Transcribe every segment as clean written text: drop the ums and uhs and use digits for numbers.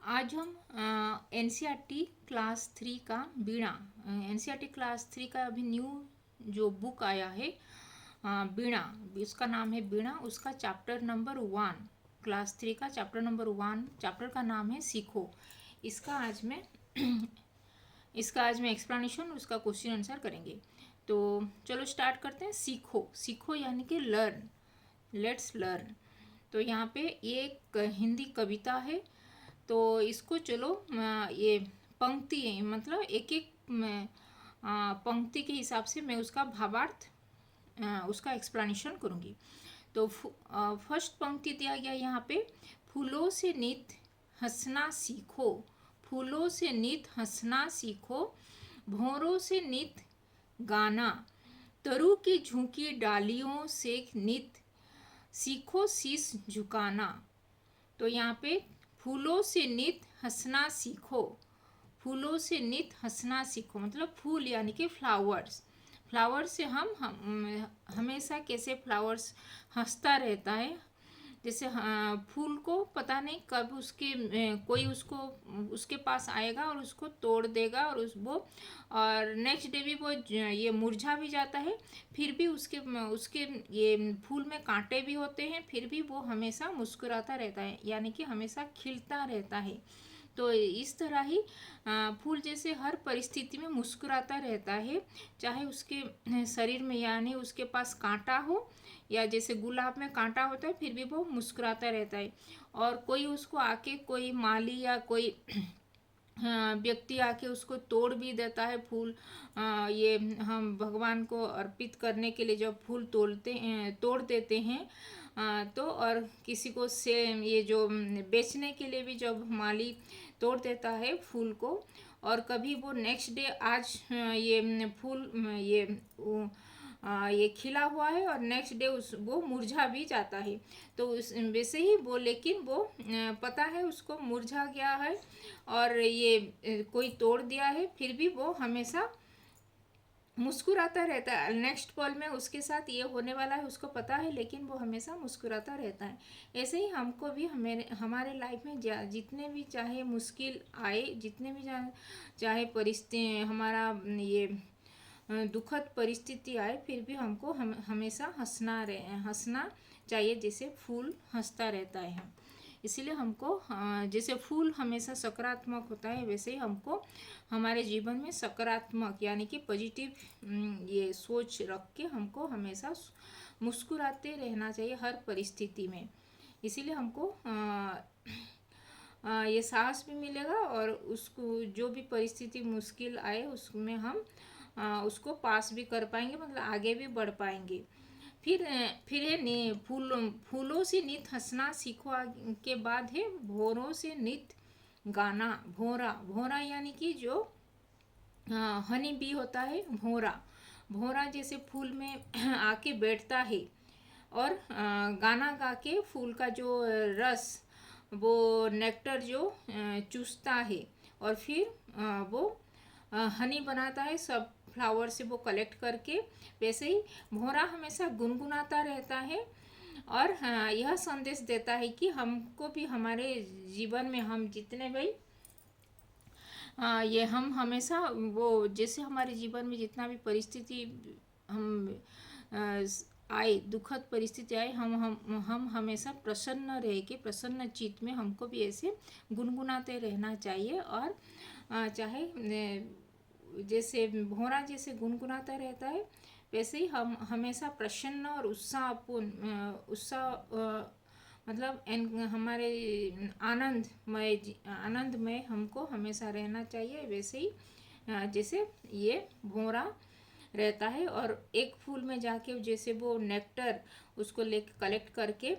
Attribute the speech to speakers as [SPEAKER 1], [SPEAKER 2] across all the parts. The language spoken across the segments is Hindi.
[SPEAKER 1] आज हम एनसीईआरटी क्लास 3 का बीणा, एनसीईआरटी क्लास 3 का अभी न्यू जो बुक आया है बीणा, उसका नाम है बीणा। उसका चैप्टर नंबर 1, क्लास 3 का चैप्टर नंबर 1, चैप्टर का नाम है सीखो। इसका आज मैं एक्सप्लेनेशन, उसका क्वेश्चन आंसर करेंगे। तो चलो स्टार्ट करते हैं। सीखो, सीखो यानी कि लर्न, लेट्स लर्न। तो यहाँ पे ये एक हिंदी कविता है। तो इसको चलो ये पंक्ति है, मतलब एक एक पंक्ति के हिसाब से मैं उसका भावार्थ, उसका एक्सप्लेनेशन करूँगी। तो फर्स्ट पंक्ति दिया गया यहाँ पे, फूलों से नित हंसना सीखो, फूलों से नित हंसना सीखो, भौरों से नित गाना, तरु की झुकी डालियों से नित सीखो शीश झुकाना। तो यहाँ पे फूलों से नित हंसना सीखो, फूलों से नित हंसना सीखो मतलब फूल यानी कि फ्लावर्स। फ्लावर्स से हम हमेशा कैसे फ्लावर्स हंसता रहता है। जैसे फूल को पता नहीं कब कोई उसको उसके पास आएगा और उसको तोड़ देगा, और और नेक्स्ट डे भी वो ये मुरझा भी जाता है। फिर भी उसके उसके ये फूल में कांटे भी होते हैं, फिर भी वो हमेशा मुस्कुराता रहता है, यानी कि हमेशा खिलता रहता है। तो इस तरह ही फूल जैसे हर परिस्थिति में मुस्कुराता रहता है, चाहे उसके शरीर में यानी उसके पास कांटा हो, या जैसे गुलाब में कांटा होता है फिर भी वो मुस्कुराता रहता है। और कोई उसको आके, कोई माली या कोई व्यक्ति आके उसको तोड़ भी देता है फूल। ये हम भगवान को अर्पित करने के लिए जब फूल तोड़ देते हैं, तो और किसी को से ये जो बेचने के लिए भी जब माली तोड़ देता है फूल को, और कभी वो नेक्स्ट डे आज ये फूल ये खिला हुआ है और नेक्स्ट डे वो मुरझा भी जाता है। तो वैसे ही वो, लेकिन वो पता है उसको मुरझा गया है और ये कोई तोड़ दिया है, फिर भी वो हमेशा मुस्कुराता रहता है। नेक्स्ट पल में उसके साथ ये होने वाला है उसको पता है, लेकिन वो हमेशा मुस्कुराता रहता है। ऐसे ही हमको भी हमारे लाइफ में जितने भी चाहे मुश्किल आए, जितने भी चाहे परिस्थिति हमारा ये दुखद परिस्थिति आए, फिर भी हमको हमेशा हंसना चाहिए, जैसे फूल हंसता रहता है। इसीलिए हमको जैसे फूल हमेशा सकारात्मक होता है, वैसे ही हमको हमारे जीवन में सकारात्मक यानी कि पॉजिटिव ये सोच रख के हमको हमेशा मुस्कुराते रहना चाहिए हर परिस्थिति में। इसीलिए हमको ये साहस भी मिलेगा, और उसको जो भी परिस्थिति मुश्किल आए उसमें हम उसको पास भी कर पाएंगे, मतलब आगे भी बढ़ पाएंगे। फिर है फूलों से नित हंसना सीखो के बाद है भौरों से नित गाना। भौरा, भौरा यानी कि जो हनी बी होता है, भौरा। भौरा जैसे फूल में आके बैठता है और गाना गा के फूल का जो रस, वो नेक्टर जो चूसता है, और फिर वो हनी बनाता है सब फ्लावर से वो कलेक्ट करके। वैसे ही भौरा हमेशा गुनगुनाता रहता है और यह संदेश देता है कि हमको भी हमारे जीवन में हम जितने भी ये हम हमेशा वो, जैसे हमारे जीवन में जितना भी परिस्थिति हम आए, दुखद परिस्थिति आए, हम हमेशा प्रसन्न रह के, प्रसन्न चित्त में हमको भी ऐसे गुनगुनाते रहना चाहिए। और चाहे जैसे भौरा जैसे गुनगुनाता रहता है, वैसे ही हम हमेशा प्रसन्न और मतलब हमारे आनंदमय हमको हमेशा रहना चाहिए, वैसे ही जैसे ये भौरा रहता है। और एक फूल में जाके जैसे वो नेक्टर उसको लेके कलेक्ट करके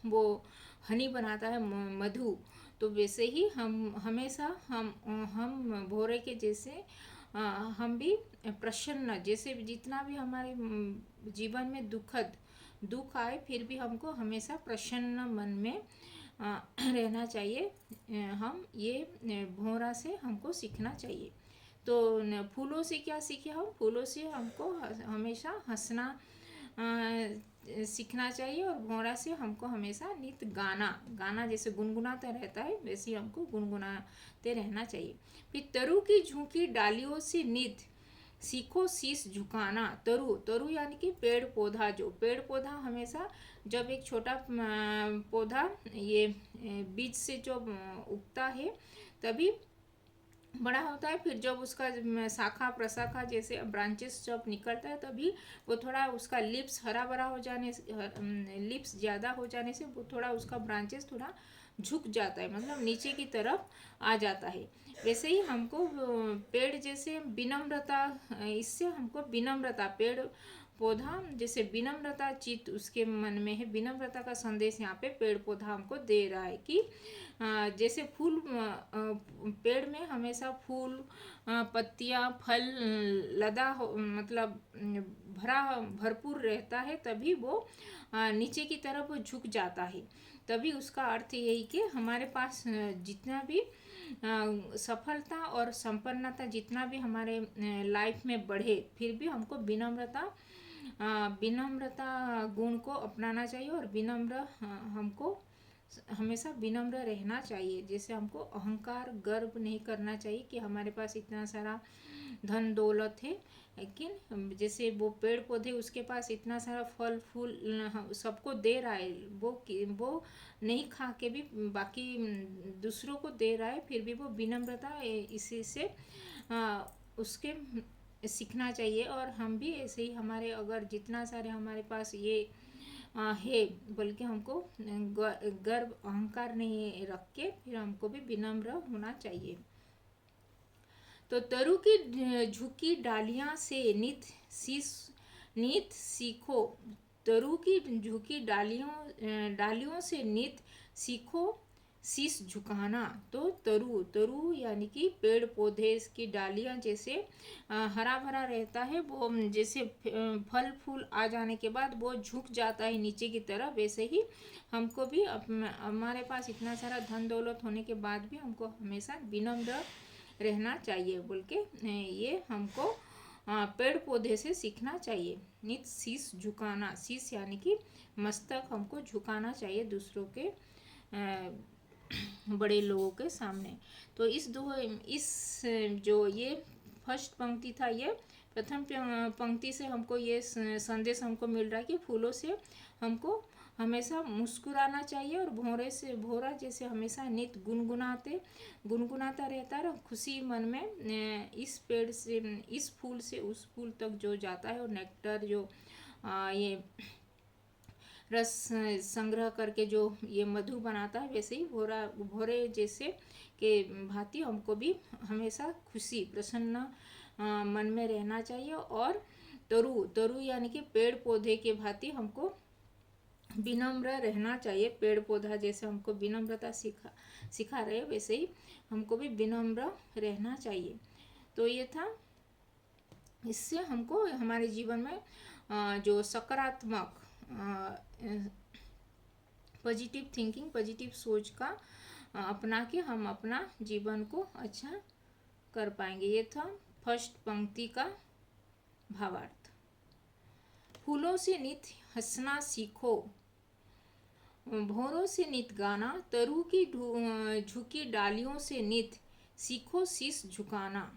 [SPEAKER 1] वो हनी बनाता है, मधु। तो वैसे ही हम हमेशा हम भौरे के जैसे हम भी प्रसन्न, जैसे जितना भी हमारे जीवन में दुख आए, फिर भी हमको हमेशा प्रसन्न मन में रहना चाहिए। हम ये भौरा से हमको सीखना चाहिए। तो फूलों से क्या सीखे हम? फूलों से हमको हमेशा हंसना सीखना चाहिए और भौरा से हमको हमेशा नित गाना गाना जैसे गुनगुनाता रहता है वैसे ही हमको गुनगुनाते रहना चाहिए। फिर तरु की झुकी डालियों से नित सीखो शीश झुकाना। तरु तरु यानी कि पेड़ पौधा, जो पेड़ पौधा हमेशा जब एक छोटा पौधा ये बीज से जो उगता है तभी बड़ा होता है, फिर जब उसका शाखा प्रशाखा जैसे ब्रांचेस जब निकलता है तभी वो थोड़ा उसका लिप्स हरा भरा हो जाने से, लिप्स ज़्यादा हो जाने से वो थोड़ा उसका ब्रांचेस थोड़ा झुक जाता है, मतलब नीचे की तरफ आ जाता है। वैसे ही हमको पेड़ जैसे विनम्रता, इससे हमको विनम्रता, पेड़ पौधा जैसे विनम्रता चित्त उसके मन में है, विनम्रता का संदेश यहाँ पे पेड़ पौधा हमको दे रहा है कि जैसे फूल, पेड़ में हमेशा फूल पत्तियाँ फल लदा हो, मतलब भरा भरपूर रहता है, तभी वो नीचे की तरफ वो झुक जाता है। तभी उसका अर्थ यही कि हमारे पास जितना भी सफलता और संपन्नता जितना भी हमारे लाइफ में बढ़े, फिर भी हमको विनम्रता गुण को अपनाना चाहिए और विनम्र हमको हमेशा विनम्र रहना चाहिए। जैसे हमको अहंकार गर्व नहीं करना चाहिए कि हमारे पास इतना सारा धन दौलत है, लेकिन जैसे वो पेड़ पौधे उसके पास इतना सारा फल फूल सबको दे रहा है, वो नहीं खा के भी बाकी दूसरों को दे रहा है, फिर भी वो विनम्रता इसी से उसके सीखना चाहिए। और हम भी ऐसे ही हमारे अगर जितना सारे हमारे पास ये है, बल्कि हमको गर्व अहंकार नहीं रख के फिर हमको भी विनम्र होना चाहिए। तो तरु की झुकी डालियां से नित सीखो। तरु की झुकी डालियों से नित सीखो शीश झुकाना। तो तरु तरु यानी कि पेड़ पौधे की डालियां जैसे हरा भरा रहता है, वो जैसे फल फूल आ जाने के बाद वो झुक जाता है नीचे की तरफ, वैसे ही हमको भी हमारे पास इतना सारा धन दौलत होने के बाद भी हमको हमेशा विनम्र रहना चाहिए बोल के ये हमको पेड़ पौधे से सीखना चाहिए। नित शीश झुकाना, शीश यानी कि मस्तक हमको झुकाना चाहिए दूसरों के बड़े लोगों के सामने। तो इस जो ये फर्स्ट पंक्ति था, ये प्रथम पंक्ति से हमको ये संदेश हमको मिल रहा है कि फूलों से हमको हमेशा मुस्कुराना चाहिए और भौरा जैसे हमेशा नित गुनगुनाता रहता है और खुशी मन में इस पेड़ से इस फूल से उस फूल तक जो जाता है और नेक्टर जो ये रस संग्रह करके जो ये मधु बनाता है, वैसे ही भौरे जैसे के भांति हमको भी हमेशा खुशी प्रसन्न मन में रहना चाहिए। और तरु यानी कि पेड़ पौधे के भांति हमको विनम्र रहना चाहिए। पेड़ पौधा जैसे हमको विनम्रता सिखा रहे, वैसे ही हमको भी विनम्र रहना चाहिए। तो ये था, इससे हमको हमारे जीवन में जो सकारात्मक पॉजिटिव थिंकिंग, पॉजिटिव सोच का अपना के हम अपना जीवन को अच्छा कर पाएंगे। ये था फर्स्ट पंक्ति का भावार्थ। फूलों से नित हंसना सीखो, भौरों से नित गाना, तरु की झुकी डालियों से नित सीखो शीश झुकाना।